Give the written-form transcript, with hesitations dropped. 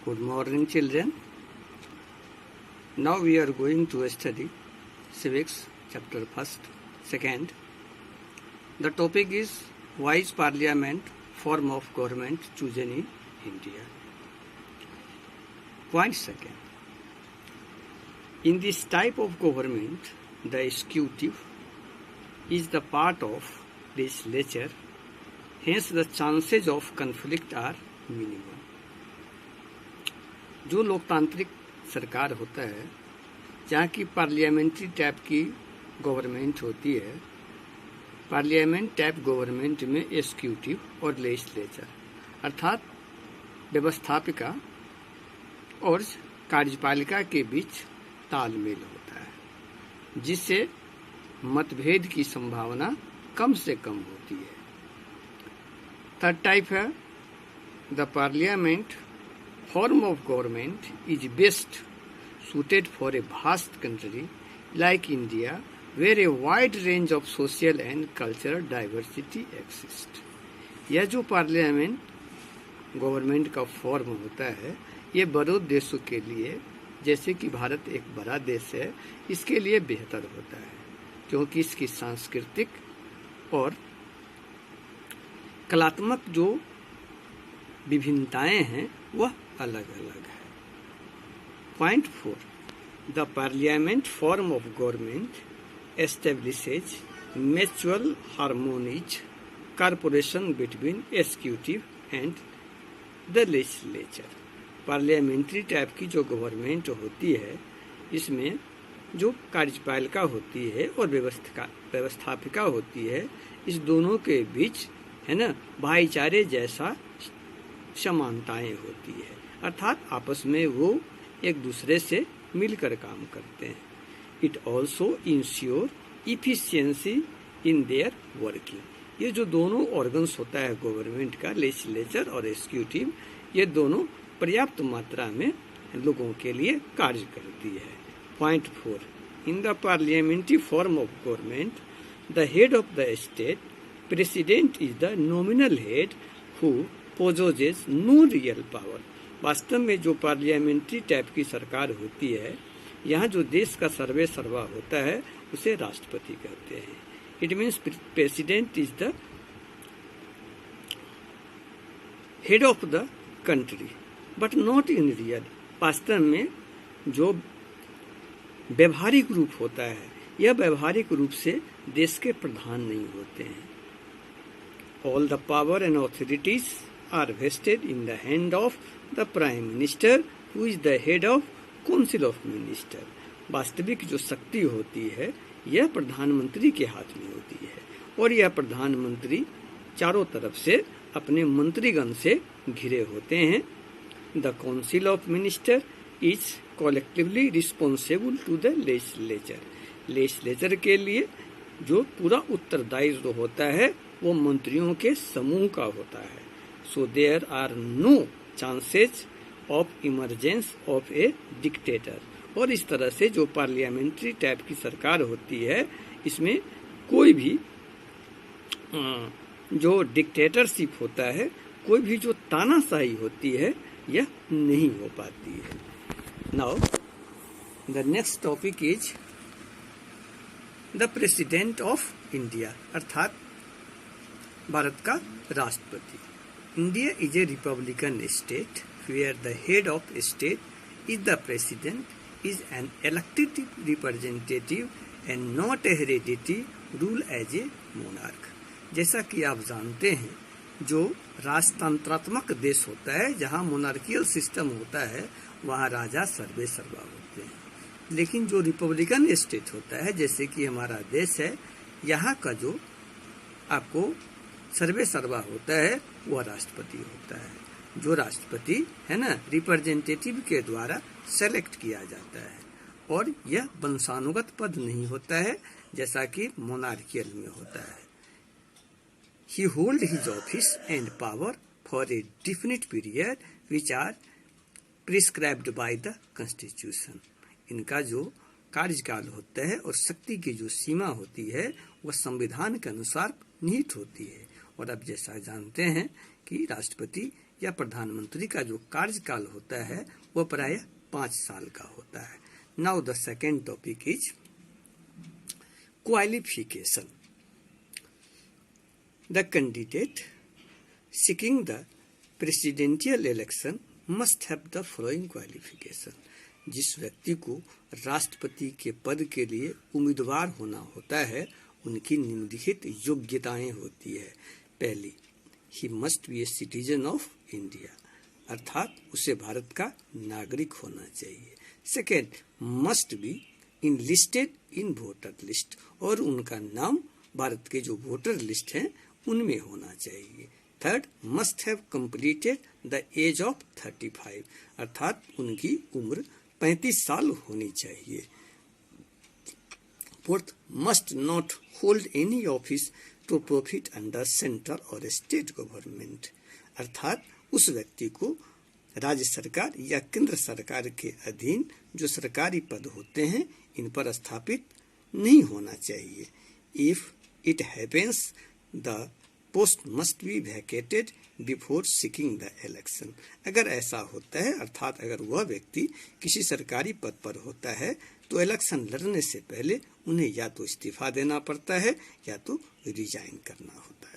Good morning, children. Now we are going to study civics, chapter 1st, 2nd. The topic is why is parliament form of government chosen in India? Point 2nd. In this type of government, the executive is the part of legislature, hence the chances of conflict are minimum. जो लोकतांत्रिक सरकार होता है, जहाँ की parliamentary type की government होती है, पार्लियामेंट टाइप गवर्नमेंट में एग्जीक्यूटिव और लेजिस्लेचर अर्थात व्यवस्थापिका और कार्यपालिका के बीच तालमेल होता है, जिससे मतभेद की संभावना कम से कम होती है। थर्ड टाइप है the parliament form of government is best suited for a vast country like India, where a wide range of social and cultural diversity exists. यह जो पार्लियामेंट गवर्नमेंट का फॉर्म होता है, ये बड़े देशों के लिए, जैसे कि भारत एक बड़ा देश है, इसके लिए बेहतर होता है, क्योंकि इसकी सांस्कृतिक और कलात्मक जो विभिन्नताएं हैं वह अलग अलग है। Point 4. The parliament form of government establishes mutual harmonious cooperation between executive and the legislature. Parliamentary type की जो गवर्नमेंट होती है, इसमें जो कार्यपालिका होती है और व्यवस्थापिका होती है, इस दोनों के बीच है ना भाईचारे जैसा समानताएं होती है, अर्थात आपस में वो एक दूसरे से मिलकर काम करते हैं। It also ensure efficiency in their working. ये जो दोनों ऑर्गन्स होता है गवर्नमेंट का, लेजिस्लेचर और एग्जीक्यूटिव, ये दोनों पर्याप्त मात्रा में लोगों के लिए कार्य करती है। Point 4. In the parliamentary form of government the head of the state president is the nominal head who possesses no real power. वास्तव में जो पार्लियामेंट्री टाइप की सरकार होती है, यहाँ जो देश का सर्वे सर्वा होता है उसे राष्ट्रपति कहते हैं। It means president is the head of the country but not in real. वास्तव में जो व्यवहारिक रूप होता है, यह व्यवहारिक रूप से देश के प्रधान नहीं होते हैं। All the power and authorities are vested in the hand of the Prime Minister, who is the head of Council of Ministers. वास्तविक जो शक्ति होती है, यह प्रधानमंत्री के हाथ में होती है और यह प्रधानमंत्री चारों तरफ से अपने मंत्रीगण से घिरे होते हैं। The Council of Ministers is collectively responsible to the legislature. Legislature के लिए जो पूरा उत्तरदायित्व होता है, वो मंत्रियों के समूह का होता है। So there are no chances of emergence of a dictator. और इस तरह से जो पार्लियामेंट्री टाइप की सरकार होती है, इसमें कोई भी जो डिक्टेटरशिप होता है, कोई भी जो तानाशाही होती है, यह नहीं हो पाती है। Now the next topic is the president of India, अर्थात भारत का राष्ट्रपति। India is a republican state where the head of state is the president, is an elected representative and not a hereditary rule as a monarch. जैसा कि आप जानते हैं, जो राजतंत्रात्मक देश होता है, जहाँ मोनार्कियल सिस्टम होता है, वहाँ राजा सर्वे सर्वा होते हैं। लेकिन जो रिपब्लिकन स्टेट होता है, जैसे कि हमारा देश है, यहाँ का जो आपको सर्वे सर्वा होता है, वह राष्ट्रपति होता है। जो राष्ट्रपति है ना, रिप्रेजेंटेटिव के द्वारा सेलेक्ट किया जाता है और यह वंशानुगत पद नहीं होता है, जैसा कि मोनार्कियल में होता है। He hold his office and power for a definite period which are prescribed by the constitution. इनका जो कार्यकाल होता है और शक्ति की जो सीमा होती है, वह संविधान के अनुसार निहित होती है। और अब जैसा जानते हैं कि राष्ट्रपति या प्रधानमंत्री का जो कार्यकाल होता है वो प्रायः 5 साल का होता है। Now the second topic is qualification. The candidate seeking the presidential election must have the following qualification। जिस व्यक्ति को राष्ट्रपति के पद के लिए उम्मीदवार होना होता है उनकी निम्नलिखित योग्यताएं होती है। पहली, he must be a citizen of India, अर्थात उसे भारत का नागरिक होना चाहिए। Second, must be enlisted in voter list, और उनका नाम भारत के जो वोटर लिस्ट हैं उनमें होना चाहिए। Third, must have completed the age of 35, अर्थात उनकी उम्र 35 साल होनी चाहिए। Fourth, must not hold any office to profit under central और स्टेट गवर्नमेंट, अर्थात उस व्यक्ति को राज्य सरकार या केंद्र सरकार के अधीन जो सरकारी पद होते हैं इन पर स्थापित नहीं होना चाहिए। If it happens the post must be vacated before seeking the election, अगर ऐसा होता है अर्थात अगर वह व्यक्ति किसी सरकारी पद पर होता है तो इलेक्शन लड़ने से पहले उन्हें या तो इस्तीफा देना पड़ता है या तो रिजाइन करना होता है।